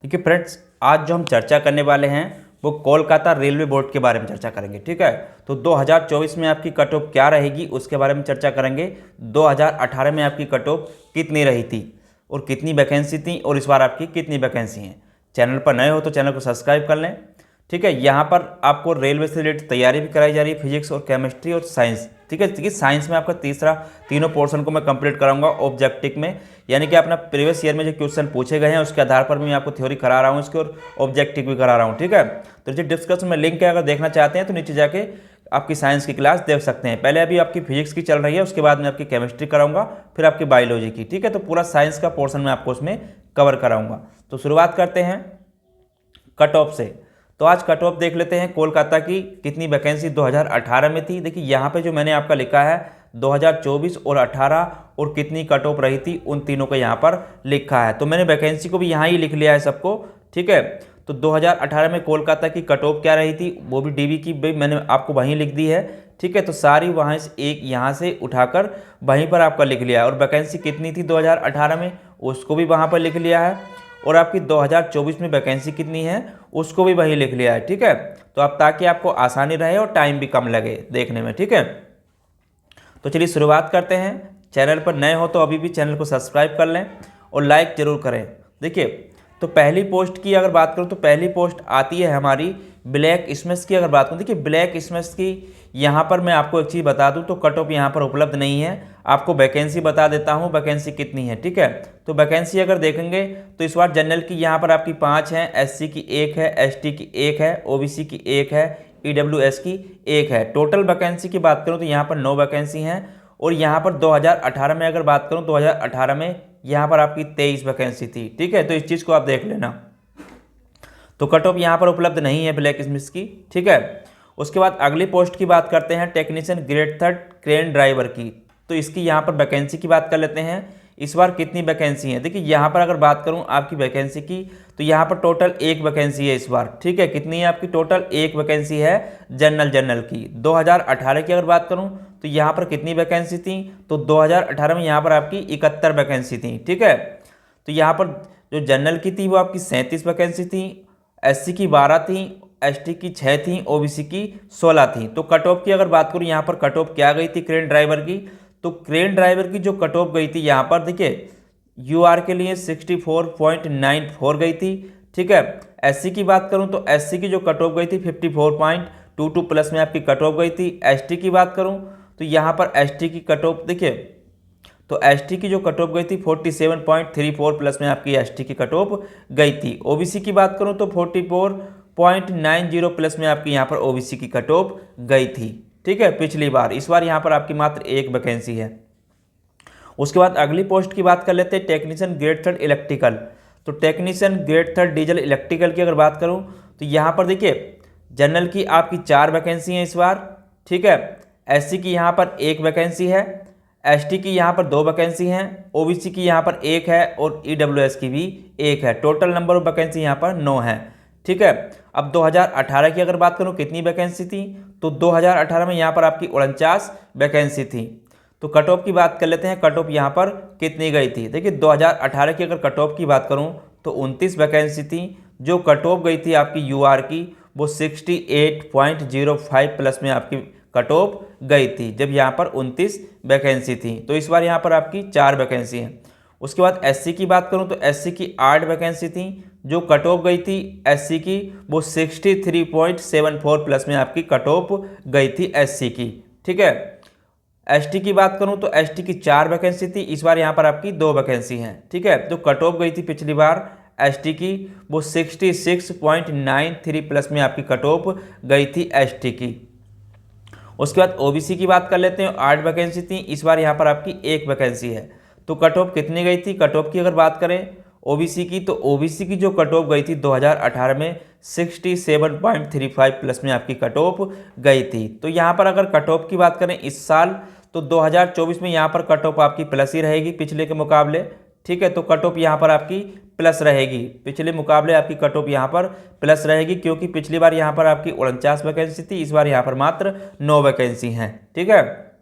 देखिए फ्रेंड्स, आज जो हम चर्चा करने वाले हैं वो कोलकाता रेलवे बोर्ड के बारे में चर्चा करेंगे। ठीक है, तो 2024 में आपकी कट ऑफ क्या रहेगी उसके बारे में चर्चा करेंगे। 2018 में आपकी कट ऑफ कितनी रही थी और कितनी वैकेंसी थी और इस बार आपकी कितनी वैकेंसी हैं। चैनल पर नए हो तो चैनल को सब्सक्राइब कर लें। ठीक है, यहाँ पर आपको रेलवे से रिलेटेड तैयारी भी कराई जा रही है, फिजिक्स और केमिस्ट्री और साइंस। ठीक है, देखिए साइंस में आपका तीनों पोर्शन को मैं कंप्लीट कराऊंगा ऑब्जेक्टिव में, यानी कि अपना प्रीवियस ईयर में जो क्वेश्चन पूछे गए हैं उसके आधार पर मैं आपको थ्योरी करा रहा हूँ इसके, और ऑब्जेक्टिव भी करा रहा हूँ। ठीक है, तो नीचे डिस्कशन में लिंक है, अगर देखना चाहते हैं तो नीचे जाके आपकी साइंस की क्लास देख सकते हैं। पहले अभी आपकी फिजिक्स की चल रही है, उसके बाद मैं आपकी केमिस्ट्री कराऊंगा, फिर आपकी बायोलॉजी की। ठीक है, तो पूरा साइंस का पोर्शन मैं आपको उसमें कवर कराऊंगा। तो शुरुआत करते हैं कट ऑफ से। तो आज कट ऑफ देख लेते हैं कोलकाता की कितनी वैकेंसी 2018 में थी। देखिए यहाँ पे जो मैंने आपका लिखा है 2024 और 18 और कितनी कट ऑफ रही थी उन तीनों को यहाँ पर लिखा है। तो मैंने वैकेंसी को भी यहाँ ही लिख लिया है सबको। ठीक है, तो 2018 में कोलकाता की कट ऑफ क्या रही थी वो भी डीबी की भी मैंने आपको वहीं लिख दी है। ठीक है, तो सारी वहाँ से एक यहाँ से उठाकर वहीं पर आपका लिख लिया है, और वैकेंसी कितनी थी 2018 में उसको भी वहाँ पर लिख लिया है, और आपकी 2024 में वैकेंसी कितनी है उसको भी वही लिख लिया है। ठीक है, तो अब ताकि आपको आसानी रहे और टाइम भी कम लगे देखने में। ठीक है, तो चलिए शुरुआत करते हैं। चैनल पर नए हो तो अभी भी चैनल को सब्सक्राइब कर लें और लाइक जरूर करें। देखिए, तो पहली पोस्ट की अगर बात करूं तो पहली पोस्ट आती है हमारी ब्लैक स्मिथ की। अगर बात करूं, देखिए ब्लैक स्मिथ की यहाँ पर मैं आपको एक चीज़ बता दूं तो कट ऑफ यहाँ पर उपलब्ध नहीं है। आपको वैकेंसी बता देता हूँ वैकेंसी कितनी है। ठीक है, तो वैकेंसी अगर देखेंगे तो इस बार जनरल की यहाँ पर आपकी 5 है, एससी की 1 है, एसटी की 1 है, ओबीसी की 1 है, ईडब्ल्यूएस की 1 है। टोटल वैकेंसी की बात करूँ तो यहाँ पर 9 वैकेंसी हैं, और यहाँ पर 2018 में अगर बात करूँ 2018 में यहाँ पर आपकी 23 वैकेंसी थी। ठीक है, तो इस चीज़ को आप देख लेना। तो कट ऑफ यहाँ पर उपलब्ध नहीं है ब्लैक स्मिथ की। ठीक है, उसके बाद अगली पोस्ट की बात करते हैं टेक्नीशियन ग्रेड 3 क्रेन ड्राइवर की। तो इसकी यहाँ पर वैकेंसी की बात कर लेते हैं, इस बार कितनी वैकेंसी है। देखिए यहाँ पर अगर बात करूँ आपकी वैकेंसी की तो यहाँ पर टोटल 1 वैकेंसी है इस बार। ठीक है, कितनी है आपकी टोटल 1 वैकेंसी है जनरल की। 2018 की अगर बात करूँ तो यहाँ पर कितनी वैकेंसी थी, तो 2018 में यहाँ पर आपकी 71 वैकेंसी थी। ठीक है, तो यहाँ पर जो जनरल की थी वो आपकी 37 वैकेंसी थी, एससी की 12 थी, एसटी की 6 थी, ओबीसी की 16 थी। तो कट ऑफ की अगर बात करूँ यहाँ पर कट ऑफ क्या गई थी क्रेन ड्राइवर की, तो क्रेन ड्राइवर की जो कट ऑफ गई थी यहाँ पर देखिए यूआर के लिए 64.94 गई थी। ठीक है, एससी की बात करूँ तो एससी की जो कट ऑफ गई थी 54.22 प्लस में आपकी कट ऑफ गई थी। एसटी की बात करूँ तो यहाँ पर एसटी की कट ऑफ देखिए, तो एसटी की जो कट ऑफ गई थी 47.34 प्लस में आपकी एसटी की कट ऑफ गई थी। ओबीसी की बात करूँ तो 44.90 प्लस में आपकी यहाँ पर ओबीसी की कट ऑफ गई थी। ठीक है, पिछली बार। इस बार यहाँ पर आपकी मात्र 1 वैकेंसी है। उसके बाद अगली पोस्ट की बात कर लेते हैं टेक्नीशियन ग्रेड 3 इलेक्ट्रिकल। तो टेक्नीशियन ग्रेड 3 डीजल इलेक्ट्रिकल की अगर बात करूँ तो यहाँ पर देखिए जनरल की आपकी 4 वैकेंसी है इस बार। ठीक है, एससी की यहाँ पर 1 वैकेंसी है, एसटी की यहाँ पर 2 वैकेंसी हैं, ओबीसी की यहाँ पर 1 है, और ईडब्ल्यूएस की भी 1 है। टोटल नंबर ऑफ वैकेंसी यहाँ पर 9 है। ठीक है, अब 2018 की अगर बात करूँ कितनी वैकेंसी थी, तो 2018 में यहाँ पर आपकी 49 वैकेंसी थी। तो कट ऑफ की बात कर लेते हैं, कट ऑफ यहाँ पर कितनी गई थी। देखिए 2018 की अगर कट ऑफ की बात करूँ तो 29 वैकेंसी थी। जो कट ऑफ गई थी आपकी यूआर की वो 68.05 प्लस में आपकी कट ऑफ गई थी, जब यहाँ पर 29 वैकेंसी थी। तो इस बार यहाँ पर आपकी 4 वैकेंसी हैं। उसके बाद एससी की बात करूँ तो एससी की 8 वैकेंसी थी। जो कट ऑफ गई थी एससी की वो 63.74 प्लस में आपकी कट ऑफ गई थी एससी की। ठीक है, एसटी की बात करूं तो एसटी की 4 वैकेंसी थी, इस बार यहाँ पर आपकी 2 वैकेंसी हैं। ठीक है, जो कट ऑफ गई थी पिछली बार एसटी की वो 66.93 प्लस में आपकी कट ऑफ गई थी एसटी की। उसके बाद ओबीसी की बात कर लेते हैं, 8 वैकेंसी थी, इस बार यहाँ पर आपकी 1 वैकेंसी है। तो कट ऑफ कितनी गई थी, कट ऑफ की अगर बात करें ओबीसी की, तो ओबीसी की जो कट ऑफ गई थी 2018 में 67.35 प्लस में आपकी कट ऑफ गई थी। तो यहाँ पर अगर कट ऑफ की बात करें इस साल तो 2024 में यहाँ पर कट ऑफ आपकी प्लस ही रहेगी पिछले के मुकाबले। ठीक है, तो कट ऑफ यहाँ पर आपकी प्लस रहेगी, पिछले मुकाबले आपकी कट ऑफ यहाँ पर प्लस रहेगी, क्योंकि पिछली बार यहाँ पर आपकी 49 वैकेंसी थी, इस बार यहाँ पर मात्र 9 वैकेंसी हैं। ठीक है,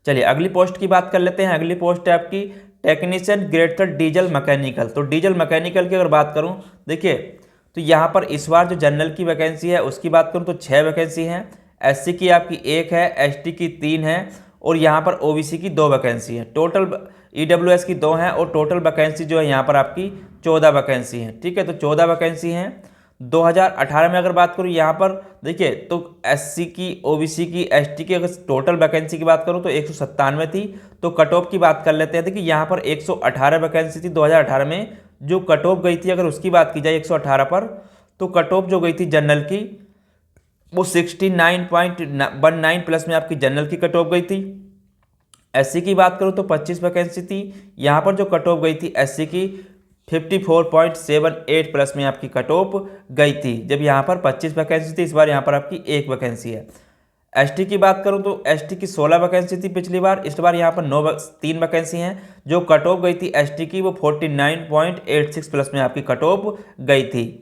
चलिए अगली पोस्ट की बात कर लेते हैं। अगली पोस्ट है आपकी technician grade third diesel mechanical. तो डीजल मैकेनिकल की अगर बात करूं, देखिए तो यहाँ पर इस बार जो जनरल की वैकेंसी है उसकी बात करूं तो 6 वैकेंसी हैं, एससी की आपकी 1 है, एसटी की 3 है और यहाँ पर ओबीसी की 2 वैकेंसी है। टोटल ईडब्ल्यूएस की 2 हैं और टोटल वैकेंसी जो है यहाँ पर आपकी 14 वैकेंसी हैं। ठीक है, तो 14 वैकेंसी हैं। 2018 में अगर बात करूँ यहाँ पर देखिए तो एससी की, ओबीसी की, एसटी की अगर टोटल वैकेंसी की बात करूँ तो 197 थी। तो कट ऑफ की बात कर लेते हैं। देखिए यहाँ पर 118 वैकेंसी थी 2018 में, जो कट ऑफ गई थी अगर उसकी बात की जाए 118 पर, तो कट ऑफ जो गई थी जनरल की वो 69.19 प्लस में आपकी जनरल की कट ऑफ गई थी। एससी की बात करूँ तो 25 वैकेंसी थी, यहाँ पर जो कट ऑफ गई थी एससी की 54.78 प्लस में आपकी कट ऑफ गई थी। जब यहाँ पर 25 वैकेंसी थी, इस बार यहाँ पर आपकी 1 वैकेंसी है। एसटी की बात करूँ तो एसटी की 16 वैकेंसी थी पिछली बार, इस बार यहाँ पर 3 वैकेंसी हैं। जो कट ऑफ गई थी एसटी की वो 49.86 प्लस में आपकी कट ऑफ गई थी।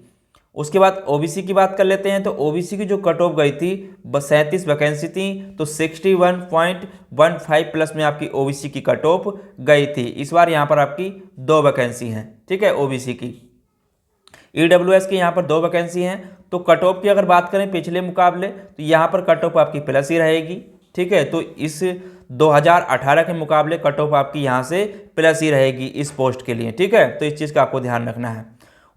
उसके बाद ओबीसी की बात कर लेते हैं। तो ओबीसी की जो कट ऑफ गई थी 37 वैकेंसी थी, तो 61.15 प्लस में आपकी ओबीसी की कट ऑफ गई थी। इस बार यहाँ पर आपकी 2 वैकेंसी हैं। ठीक है, ओबीसी की। ईडब्ल्यूएस की यहाँ पर 2 वैकेंसी हैं। तो कट ऑफ की अगर बात करें पिछले मुकाबले तो यहाँ पर कट ऑफ आपकी प्लस ही रहेगी। ठीक है, तो इस 2018 के मुकाबले कट ऑफ आपकी यहाँ से प्लस ही रहेगी इस पोस्ट के लिए। ठीक है, तो इस चीज़ का आपको ध्यान रखना है।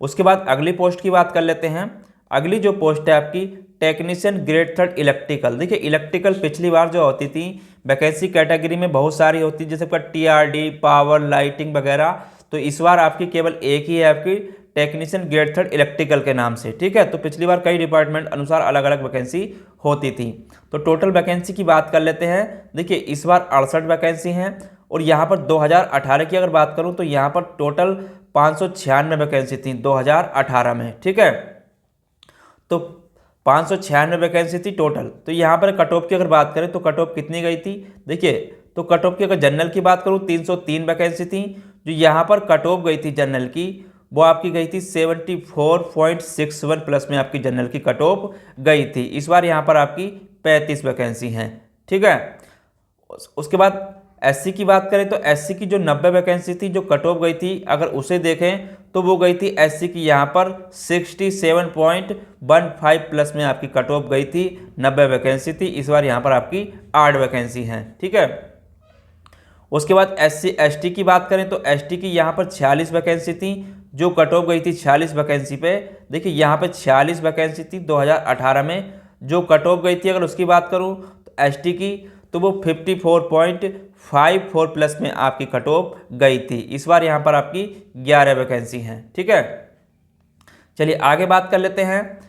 उसके बाद अगली पोस्ट की बात कर लेते हैं। अगली जो पोस्ट है आपकी टेक्नीशियन ग्रेड थर्ड इलेक्ट्रिकल। देखिए इलेक्ट्रिकल पिछली बार जो होती थी वैकेंसी कैटेगरी में बहुत सारी होती, जैसे आपका टीआरडी, पावर, लाइटिंग वगैरह। तो इस बार आपकी केवल एक ही है आपकी टेक्नीशियन ग्रेड थर्ड इलेक्ट्रिकल के नाम से। ठीक है, तो पिछली बार कई डिपार्टमेंट अनुसार अलग अलग वैकेंसी होती थी। तो टोटल वैकेंसी की बात कर लेते हैं। देखिए इस बार 68 वैकेंसी हैं और यहाँ पर 2018 की अगर बात करूँ तो यहाँ पर टोटल 596 वैकेंसी थी 2018 में। ठीक है, तो 596 वैकेंसी थी टोटल। तो यहाँ पर कट ऑफ की अगर बात करें तो कट ऑफ कितनी गई थी, देखिए तो कट ऑफ की अगर जनरल की बात करूँ 303 वैकेंसी थी। जो यहाँ पर कट ऑफ गई थी जनरल की वो आपकी गई थी 74.61 प्लस में आपकी जनरल की कट ऑफ गई थी। इस बार यहाँ पर आपकी 35 वैकेंसी हैं। ठीक है, उसके बाद एससी की बात करें तो एससी की जो 90 वैकेंसी थी जो कट ऑफ गई थी अगर उसे देखें तो वो गई थी एससी की यहाँ पर 67.15 प्लस में आपकी कट ऑफ गई थी, 90 वैकेंसी थी। इस बार यहाँ पर आपकी 8 वैकेंसी हैं। ठीक है, उसके बाद एससी एसटी की बात करें तो एसटी की यहाँ पर 46 वैकेंसी थी जो कट ऑफ गई थी 46 वैकेंसी पे। देखिए यहाँ पे 46 वैकेंसी थी 2018 में, जो कट ऑफ गई थी अगर उसकी बात करूँ तो एसटी की तो वो 54.54 प्लस में आपकी कट ऑफ गई थी। इस बार यहाँ पर आपकी 11 वैकेंसी हैं। ठीक है, चलिए आगे बात कर लेते हैं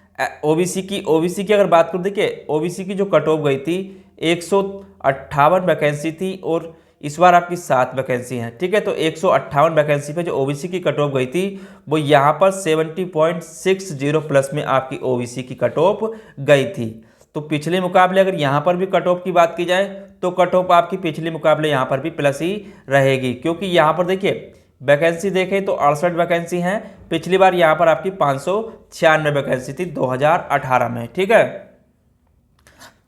ओबीसी की। ओबीसी की अगर बात करूँ, देखिए ओबीसी की जो कट ऑफ गई थी 158 वैकेंसी थी और इस बार आपकी 7 वैकेंसी हैं। ठीक है, तो 158 वैकेंसी पे जो ओबीसी की कट ऑफ गई थी वो यहाँ पर 70.60 प्लस में आपकी ओबीसी की कट ऑफ गई थी। तो पिछले मुकाबले अगर यहाँ पर भी कट ऑफ की बात की जाए तो कट ऑफ आपकी पिछले मुकाबले यहाँ पर भी प्लस ही रहेगी, क्योंकि यहाँ पर देखिए वैकेंसी देखें तो 68 वैकेंसी हैं। पिछली बार यहाँ पर आपकी 596 वैकेंसी थी 2018 में। ठीक है,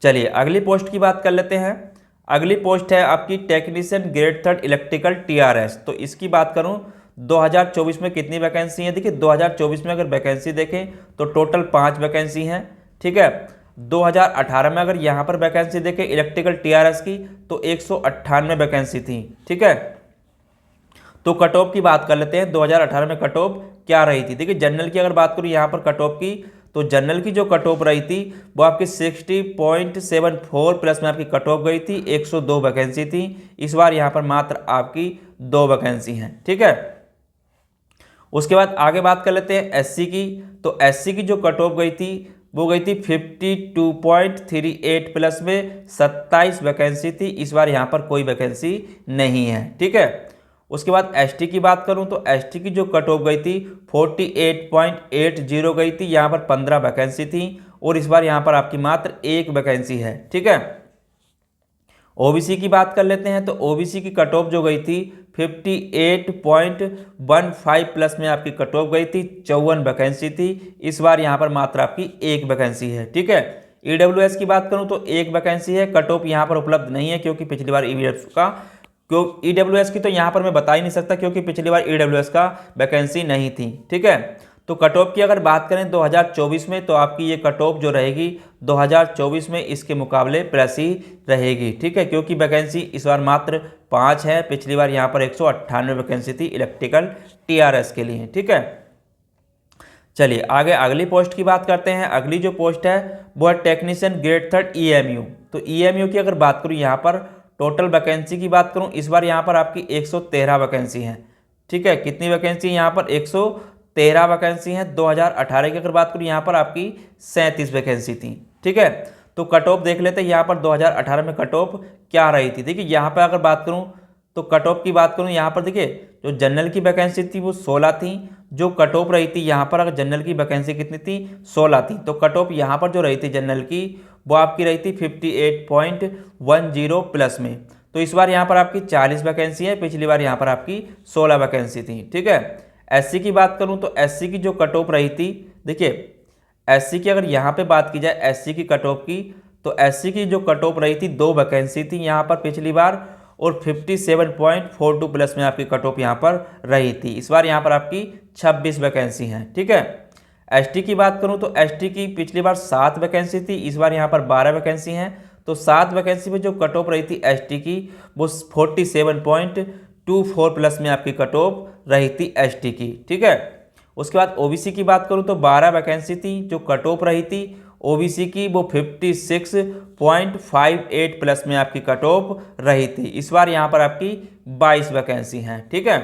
चलिए अगली पोस्ट की बात कर लेते हैं। अगली पोस्ट है आपकी technician grade third electrical TRS. तो इसकी बात करूं 2024 में कितनी वैकेंसी है, देखिए 2024 में अगर वैकेंसी देखें तो टोटल 5 वैकेंसी हैं। ठीक है, 2018 में अगर यहाँ पर वैकेंसी देखें इलेक्ट्रिकल टीआरएस की तो 198 वैकेंसी थी। ठीक है, तो कट ऑफ की बात कर लेते हैं 2018 में कट ऑफ क्या रही थी। देखिए जनरल की अगर बात करूँ यहाँ पर कट ऑफ की तो जनरल की जो कट ऑफ रही थी वो आपकी 60.74 प्लस में आपकी कट ऑफ गई थी, 102 वैकेंसी थी। इस बार यहाँ पर मात्र आपकी 2 वैकेंसी हैं। ठीक है, उसके बाद आगे बात कर लेते हैं एससी की। तो एससी की जो कट ऑफ गई थी वो गई थी 52.38 प्लस में 27 वैकेंसी थी। इस बार यहाँ पर कोई वैकेंसी नहीं है। ठीक है, उसके बाद एसटी की बात करूं तो एसटी की जो कट ऑफ गई थी 48.80 गई थी, यहाँ पर 15 वैकेंसी थी और इस बार यहाँ पर आपकी मात्र 1 वैकेंसी है। ठीक है, ओबीसी की बात कर लेते हैं। तो ओबीसी की कट ऑफ जो गई थी 58.15 प्लस में आपकी कट ऑफ गई थी, 54 वैकेंसी थी। इस बार यहाँ पर मात्र आपकी 1 वैकेंसी है। ठीक है, ईडब्ल्यूएस की बात करूँ तो 1 वैकेंसी है, कट ऑफ यहाँ पर उपलब्ध नहीं है क्योंकि पिछली बार ईडब्ल्यूएस का क्यों EWS की तो यहाँ पर मैं बता ही नहीं सकता क्योंकि पिछली बार EWS का वैकेंसी नहीं थी, ठीक है। तो कट ऑफ की अगर बात करें 2024 में, तो आपकी ये कट ऑफ जो रहेगी 2024 में इसके मुकाबले प्लस ही रहेगी, ठीक है, क्योंकि वैकेंसी इस बार मात्र 5 है। पिछली बार यहाँ पर 198 वैकेंसी थी इलेक्ट्रिकल TRS के लिए, ठीक है। चलिए आगे अगली पोस्ट की बात करते हैं। अगली जो पोस्ट है वो है टेक्नीशियन ग्रेड 3 EMU। तो EMU की अगर बात करूँ, यहाँ पर टोटल वैकेंसी की बात करूँ, इस बार यहाँ पर आपकी 113 वैकेंसी हैं, ठीक है। कितनी वैकेंसी यहाँ पर? 113 वैकेंसी हैं। 2018 की अगर बात करूँ, यहाँ पर आपकी 37 वैकेंसी थी, ठीक है। तो कट ऑफ देख लेते हैं यहाँ पर 2018 में कट ऑफ क्या रही थी। देखिए यहाँ पर अगर बात करूँ तो कट ऑफ की बात करूँ, यहाँ पर देखिए जो जनरल की वैकेंसी थी वो 16 थी। जो कट ऑफ रही थी यहाँ पर, अगर जनरल की वैकेंसी कितनी थी? 16 थी। तो कट ऑफ यहाँ पर जो रही थी जनरल की वो आपकी रही थी 58.10 प्लस में। तो इस बार यहाँ पर आपकी 40 वैकेंसी है, पिछली बार यहाँ पर आपकी 16 वैकेंसी थी, ठीक है। SC की बात करूँ तो SC की जो कट ऑफ रही थी, देखिए SC की अगर यहाँ पे बात की जाए SC की कट ऑफ की, तो SC की जो कट ऑफ रही थी 2 वैकेंसी थी यहाँ पर पिछली बार, और 57.42 प्लस में आपकी कट ऑफ यहाँ पर रही थी। इस बार यहाँ पर आपकी 26 वैकेंसी हैं, ठीक है। ST की बात करूँ तो ST की पिछली बार 7 वैकेंसी थी, इस बार यहाँ पर 12 वैकेंसी हैं। तो 7 वैकेंसी में जो कट ऑफ रही थी ST की वो 47.24 प्लस में आपकी कट ऑफ रही थी ST की, ठीक है। उसके बाद OBC की बात करूँ तो 12 वैकेंसी थी, जो कट ऑफ रही थी OBC की वो 56.58 प्लस में आपकी कट ऑफ रही थी। इस बार यहाँ पर आपकी 22 वैकेंसी हैं, ठीक है।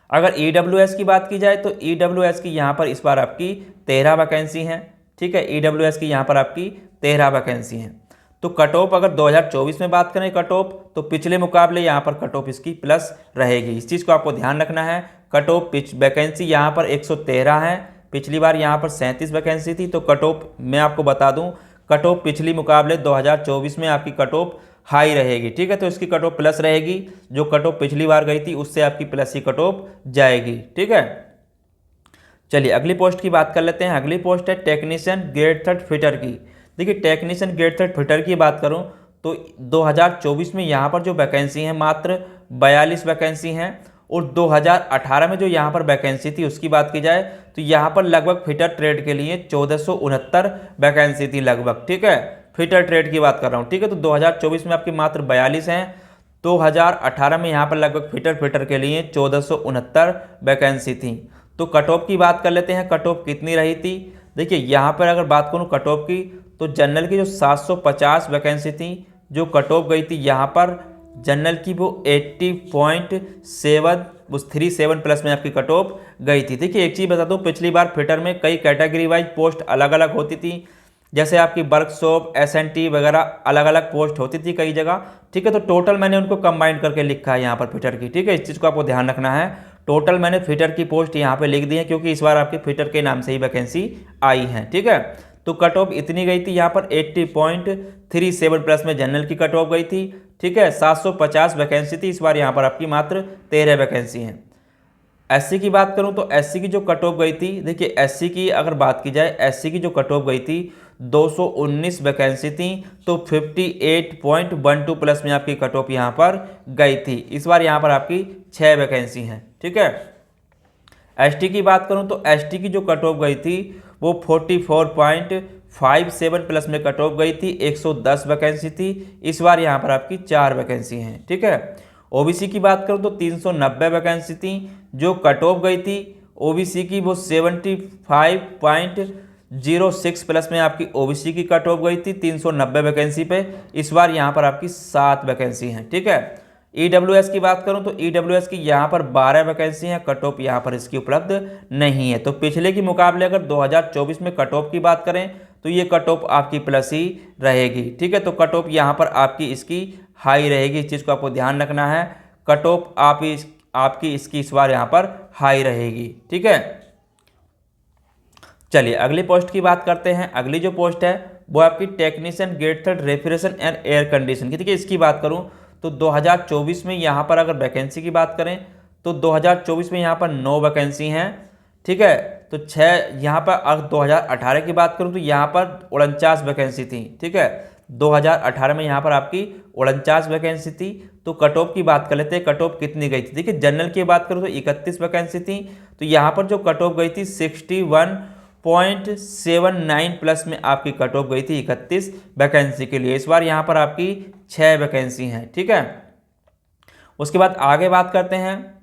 अगर EWS की बात की जाए तो EWS की यहाँ पर इस बार आपकी 13 वैकेंसी हैं, ठीक है। EWS की यहाँ पर आपकी 13 वैकेंसी हैं। तो कट ऑफ अगर 2024 में बात करें कट ऑफ, तो पिछले मुकाबले यहाँ पर कट ऑफ इसकी प्लस रहेगी। इस चीज़ को आपको ध्यान रखना है। कट ऑफ वैकेंसी यहाँ पर 113 है, पिछली बार यहाँ पर 37 वैकेंसी थी। तो कट ऑफ मैं आपको बता दूं, कट ऑफ पिछली मुकाबले 2024 में आपकी कट ऑफ हाई रहेगी, ठीक है। तो इसकी कट ऑफ प्लस रहेगी, जो कट ऑफ पिछली बार गई थी उससे आपकी प्लस ही कट ऑफ जाएगी, ठीक है। चलिए अगली पोस्ट की बात कर लेते हैं। अगली पोस्ट है टेक्नीशियन ग्रेड 3 फिटर की। देखिए टेक्नीशियन ग्रेड 3 फिटर की बात करूँ तो 2024 में यहाँ पर जो वैकेंसी है मात्र 42 वैकेंसी हैं, और 2018 में जो यहाँ पर वैकेंसी थी उसकी बात की जाए तो यहाँ पर लगभग फिटर ट्रेड के लिए 1469 वैकेंसी थी लगभग, ठीक है। फिटर ट्रेड की बात कर रहा हूँ, ठीक है। तो 2024 में आपकी मात्र 42 हैं, 2018 में यहाँ पर लगभग फिटर के लिए 1469 वैकेंसी थी। तो कट ऑफ की बात कर लेते हैं, कट ऑफ कितनी रही थी। देखिए यहाँ पर अगर बात करूँ कट ऑफ की, तो जनरल की जो 750 वैकेंसी थी, जो कट ऑफ गई थी यहाँ पर जनरल की वो 80.737 प्लस में आपकी कट ऑफ गई थी। देखिए एक चीज़ बता दूँ, पिछली बार फिटर में कई कैटेगरी वाइज पोस्ट अलग अलग होती थी, जैसे आपकी वर्कशॉप SNT वगैरह अलग अलग पोस्ट होती थी कई जगह, ठीक है। तो टोटल मैंने उनको कंबाइन करके लिखा है यहाँ पर फिटर की, ठीक है। इस चीज़ को आपको ध्यान रखना है। टोटल मैंने फिटर की पोस्ट यहाँ पे लिख दी है, क्योंकि इस बार आपके फिटर के नाम से ही वैकेंसी आई है, ठीक है। तो कट ऑफ इतनी गई थी यहाँ पर 80.37 प्लस में जनरल की कट ऑफ गई थी, ठीक है। 750 वैकेंसी थी, इस बार यहाँ पर आपकी मात्र 13 वैकेंसी हैं। SC की बात करूँ तो SC की जो कट ऑफ गई थी, देखिए SC की अगर बात की जाए, SC की जो कट ऑफ गई थी 219 वैकेंसी थी, तो 58.12 प्लस में आपकी कट ऑफ यहाँ पर गई थी। इस बार यहाँ पर आपकी 6 वैकेंसी हैं, ठीक है। ST की बात करूँ तो ST की जो कट ऑफ गई थी वो 44.57 प्लस में कट ऑफ गई थी, 110 वैकेंसी थी। इस बार यहाँ पर आपकी 4 वैकेंसी हैं, ठीक है। OBC की बात करूँ तो 390 वैकेंसी थी, जो कट ऑफ गई थी OBC की वो 75.06 प्लस में आपकी OBC की कट ऑफ गई थी 390 वैकेंसी पे। इस बार यहाँ पर आपकी 7 वैकेंसी हैं, ठीक है। EWS की बात करूं तो EWS की यहाँ पर 12 वैकेंसी हैं, कट ऑफ यहाँ पर इसकी उपलब्ध नहीं है। तो पिछले के मुकाबले अगर 2024 में कट ऑफ की बात करें तो ये कट ऑफ आपकी प्लस ही रहेगी, ठीक है। तो कट ऑफ यहाँ पर आपकी इसकी हाई रहेगी, इस चीज़ को आपको ध्यान रखना है। कट ऑफ आपकी इसकी इस बार यहाँ पर हाई रहेगी, ठीक है। चलिए अगली पोस्ट की बात करते हैं। अगली जो पोस्ट है वो आपकी technician grade 3 refrigeration and air condition की। देखिए इसकी बात करूँ तो 2024 में यहाँ पर अगर वैकेंसी की बात करें तो 2024 में यहाँ पर 9 वैकेंसी हैं, ठीक है। तो 6 यहाँ पर अगर 2018 की बात करूँ तो यहाँ पर 49 वैकेंसी थी, ठीक है। 2018 में यहाँ पर आपकी 49 वैकेंसी थी। तो कट ऑफ की बात कर लेते हैं, कट ऑफ कितनी गई थी। देखिए जनरल की बात करूँ तो 31 वैकेंसी थी, तो यहाँ पर जो कट ऑफ गई थी 61.79 प्लस में आपकी कट ऑफ गई थी 31 वैकेंसी के लिए। इस बार यहाँ पर आपकी 6 वैकेंसी हैं, ठीक है। उसके बाद आगे बात करते हैं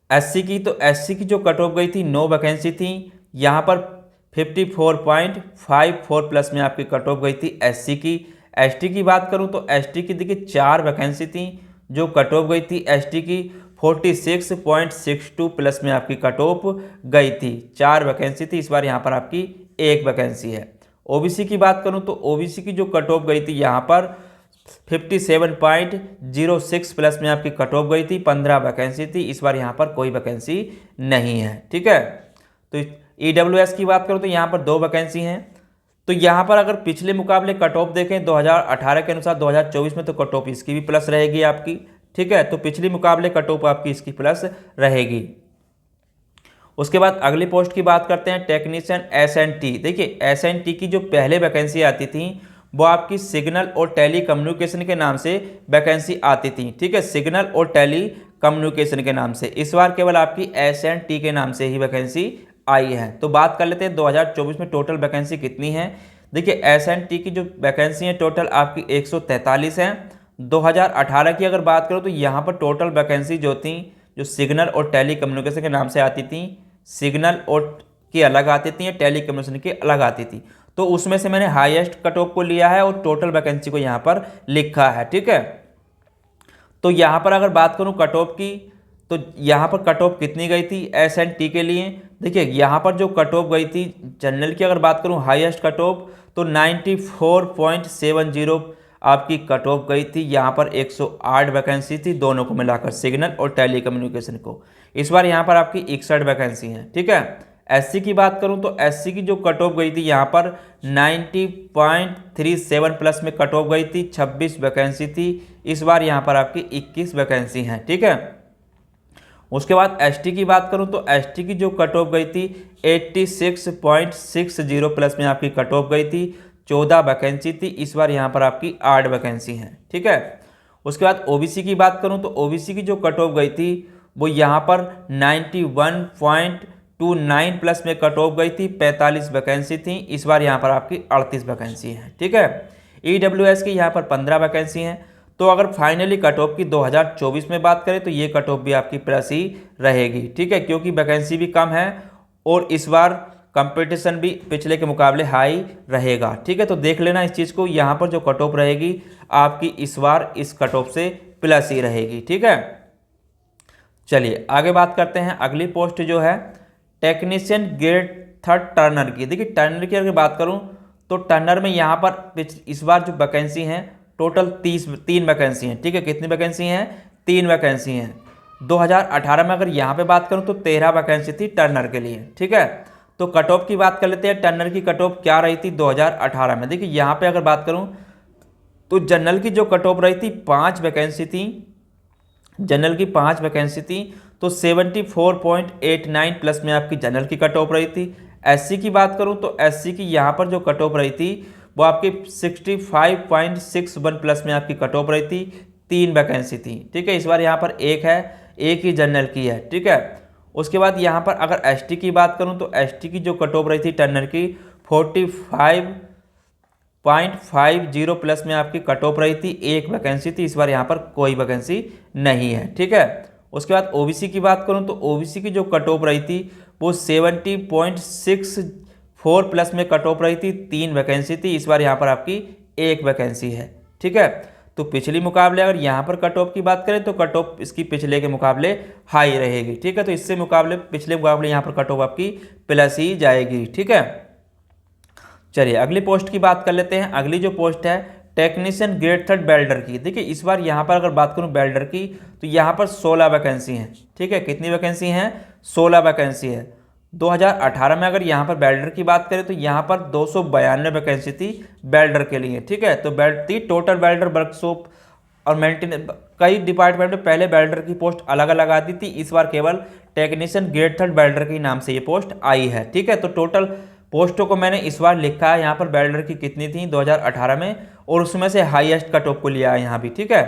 एससी की। तो एससी की जो कट ऑफ गई थी 9 वैकेंसी थी, यहाँ पर 54.54 प्लस में आपकी कट ऑफ गई थी एससी की। एसटी की बात करूं तो एसटी की देखिए 4 वैकेंसी थी, जो कट ऑफ गई थी एसटी की 46.62 प्लस में आपकी कट ऑफ गई थी। 4 वैकेंसी थी, इस बार यहाँ पर आपकी 1 वैकेंसी है। ओबीसी की बात करूं तो ओबीसी की जो कट ऑफ गई थी यहाँ पर 57.06 प्लस में आपकी कट ऑफ गई थी। 15 वैकेंसी थी, इस बार यहाँ पर कोई वैकेंसी नहीं है, ठीक है। तो ईडब्ल्यूएस की बात करूँ तो यहाँ पर 2 वैकेंसी हैं। तो यहाँ पर अगर पिछले मुकाबले कट ऑफ देखें 2018 के अनुसार 2024 में, तो कट ऑफ इसकी भी प्लस रहेगी आपकी, ठीक है। तो पिछले मुकाबले कट ऑफ आपकी इसकी प्लस रहेगी। उसके बाद अगली पोस्ट की बात करते हैं टेक्नीशियन एसएनटी। देखिए एसएनटी की जो पहले वैकेंसी आती थी वो आपकी सिग्नल और टेली कम्युनिकेशन के नाम से वैकेंसी आती थी, ठीक है, सिग्नल और टेली कम्युनिकेशन के नाम से। इस बार केवल आपकी एसएनटी के नाम से ही वैकेंसी आई है। तो बात कर लेते हैं 2024 में टोटल वैकेंसी कितनी है। देखिए एसएनटी की जो वैकेंसी है टोटल आपकी 143 है। 2018 की अगर बात करो तो यहाँ पर टोटल वैकेंसी जो थी, जो सिग्नल और टेली कम्युनिकेशन के नाम से आती थी, सिग्नल और की अलग आती थी, टेली कम्युनिकेशन की अलग आती थी, तो उसमें से मैंने हाईएस्ट कट ऑफ को लिया है और टोटल वैकेंसी को यहाँ पर लिखा है, ठीक है। तो यहाँ पर अगर बात करूँ कट ऑफ की, तो यहाँ पर कट ऑफ कितनी गई थी एसएनटी के लिए। देखिए यहाँ पर जो कट ऑफ गई थी जनरल की अगर बात करूँ हाईएस्ट कट ऑफ, तो 94.70 आपकी कट ऑफ गई थी। यहाँ पर 108 वैकेंसी थी, दोनों को मिलाकर सिग्नल और टेली कम्युनिकेशन को। इस बार यहाँ पर आपकी 61 वैकेंसी है, ठीक है। एससी की बात करूं तो एससी की जो कट ऑफ गई थी यहाँ पर 90.37 प्लस में कट ऑफ गई थी। 26 वैकेंसी थी, इस बार यहाँ पर आपकी 21 वैकेंसी हैं, ठीक है। उसके बाद एसटी की बात करूं तो एसटी की जो कट ऑफ गई थी 86.60 प्लस में आपकी कट ऑफ गई थी। 14 वैकेंसी थी, इस बार यहाँ पर आपकी 8 वैकेंसी हैं, ठीक है। उसके बाद ओबीसी की बात करूं तो ओबीसी की जो कट ऑफ गई थी वो यहाँ पर 91.29 प्लस में कट ऑफ गई थी। 45 वैकेंसी थी, इस बार यहाँ पर आपकी 38 वैकेंसी है, ठीक है। ईडब्ल्यूएस की यहाँ पर 15 वैकेंसी हैं। तो अगर फाइनली कट ऑफ की 2024 में बात करें तो ये कट ऑफ भी आपकी प्लस ही रहेगी, ठीक है, क्योंकि वैकेंसी भी कम है और इस बार कंपटीशन भी पिछले के मुकाबले हाई रहेगा, ठीक है। तो देख लेना इस चीज़ को, यहाँ पर जो कट ऑफ रहेगी आपकी इस बार इस कट ऑफ से प्लस ही रहेगी, ठीक है। चलिए आगे बात करते हैं अगली पोस्ट जो है टेक्नीशियन ग्रेड 3 टर्नर की। देखिए टर्नर की अगर बात करूं तो टर्नर में यहाँ पर इस बार जो वैकेंसी हैं टोटल 3 वैकेंसी हैं, ठीक है। कितनी वैकेंसी हैं? 3 वैकेंसी हैं। 2018 में अगर यहाँ पे बात करूं तो 13 वैकेंसी थी टर्नर के लिए, ठीक है। तो कट ऑफ की बात कर लेते हैं, टर्नर की कट ऑफ क्या रही थी 2018 में। देखिए यहाँ पे अगर बात करूँ तो जनरल की जो कट ऑफ रही थी 5 वैकेंसी थी, जनरल की 5 वैकेंसी थी, तो 74.89 प्लस में आपकी जनरल की कट ऑफ रही थी। एससी की बात करूं तो एससी की यहाँ पर जो कट ऑफ रही थी वो आपकी 65.61 प्लस में आपकी कट ऑफ रही थी। 3 वैकेंसी थी, ठीक है। इस बार यहाँ पर एक है, एक ही जनरल की है, ठीक है। उसके बाद यहाँ पर अगर एसटी की बात करूँ तो एसटी की जो कट ऑफ रही थी टर्नर की 45.50 प्लस में आपकी कट ऑफ रही थी। 1 वैकेंसी थी, इस बार यहाँ पर कोई वैकेंसी नहीं है, ठीक है। उसके बाद ओबीसी की बात करूँ तो ओबीसी की जो कट ऑफ रही थी वो 70.64 प्लस में कट ऑफ रही थी। 3 वैकेंसी थी, इस बार यहाँ पर आपकी 1 वैकेंसी है, ठीक है। तो पिछली मुकाबले अगर यहाँ पर कट ऑफ की बात करें तो कट ऑफ इसकी पिछले के मुकाबले हाई रहेगी, ठीक है। तो इससे मुकाबले पिछले मुकाबले यहाँ पर कट ऑफ आपकी प्लस ही जाएगी, ठीक है। चलिए अगली पोस्ट की बात कर लेते हैं। अगली जो पोस्ट है टेक्नीशियन ग्रेड 3 बेल्डर की। देखिए इस बार यहाँ पर अगर बात करूँ बेल्डर की तो यहाँ पर 16 वैकेंसी हैं, ठीक है। कितनी वैकेंसी हैं? 16 वैकेंसी है। 2018 में अगर यहाँ पर बेल्डर की बात करें तो यहाँ पर 292 वैकेंसी थी बेल्डर के लिए, ठीक है। तो टोटल बेल्डर वर्कशॉप और मेंटेनेंस कई डिपार्टमेंट में पहले बेल्डर की पोस्ट अलग अलग आती थी, इस बार केवल टेक्नीशियन ग्रेड 3 बेल्डर के नाम से ये पोस्ट आई है, ठीक है। तो टोटल पोस्टों को मैंने इस बार लिखा है यहाँ पर बेल्डर की कितनी थी 2018 में, और उसमें से हाईएस्ट कट ऑफ को लिया है यहाँ भी, ठीक है।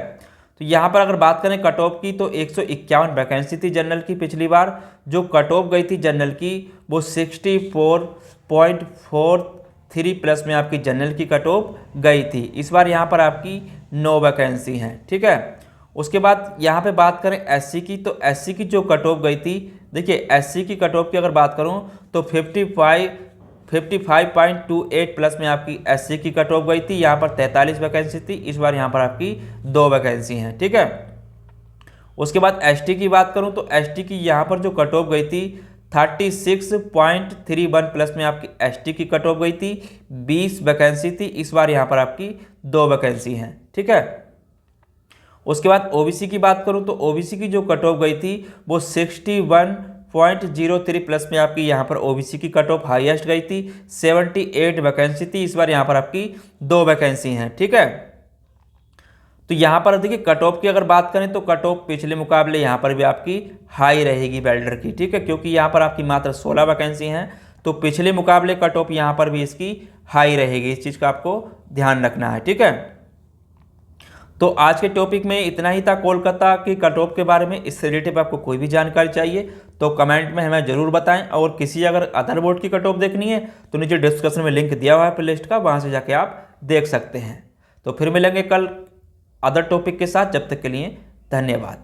तो यहाँ पर अगर बात करें कट ऑफ की तो 151 वैकेंसी थी जनरल की। पिछली बार जो कट ऑफ गई थी जनरल की वो 64.43 प्लस में आपकी जनरल की कट ऑफ गई थी। इस बार यहाँ पर आपकी 9 वैकेंसी हैं, ठीक है। उसके बाद यहाँ पे बात करें एससी की, तो एससी की जो कट ऑफ गई थी, देखिए एससी की कट ऑफ की अगर बात करूँ तो 55.28 प्लस में आपकी एससी की कट ऑफ गई थी। यहाँ पर 43 वैकेंसी थी, इस बार यहाँ पर आपकी 2 वैकेंसी हैं, ठीक है। उसके बाद एसटी की बात करूँ तो एसटी की यहाँ पर जो कट ऑफ गई थी 36.31 प्लस में आपकी एसटी की कट ऑफ गई थी। 20 वैकेंसी थी, इस बार यहाँ पर आपकी 2 वैकेंसी हैं, ठीक है। उसके बाद ओबीसी की बात करूं तो ओबीसी की जो कट ऑफ गई थी वो 61.03 प्लस में आपकी यहाँ पर ओबीसी की कट ऑफ हाईएस्ट गई थी। 78 वैकेंसी थी, इस बार यहाँ पर आपकी 2 वैकेंसी हैं, ठीक है। तो यहाँ पर देखिए कट ऑफ की अगर बात करें तो कट ऑफ पिछले मुकाबले यहाँ पर भी आपकी हाई रहेगी वेल्डर की, ठीक है, क्योंकि यहाँ पर आपकी मात्र 16 वैकेंसी हैं। तो पिछले मुकाबले कट ऑफ यहाँ पर भी इसकी हाई रहेगी, इस चीज़ का आपको ध्यान रखना है, ठीक है। तो आज के टॉपिक में इतना ही था कोलकाता की कट ऑफ के बारे में। इससे रिलेटेड आपको कोई भी जानकारी चाहिए तो कमेंट में हमें ज़रूर बताएं, और किसी अगर अदर बोर्ड की कट ऑफ देखनी है तो नीचे डिस्क्रिप्शन में लिंक दिया हुआ है प्लेलिस्ट का, वहाँ से जाके आप देख सकते हैं। तो फिर मिलेंगे कल अदर टॉपिक के साथ, जब तक के लिए धन्यवाद।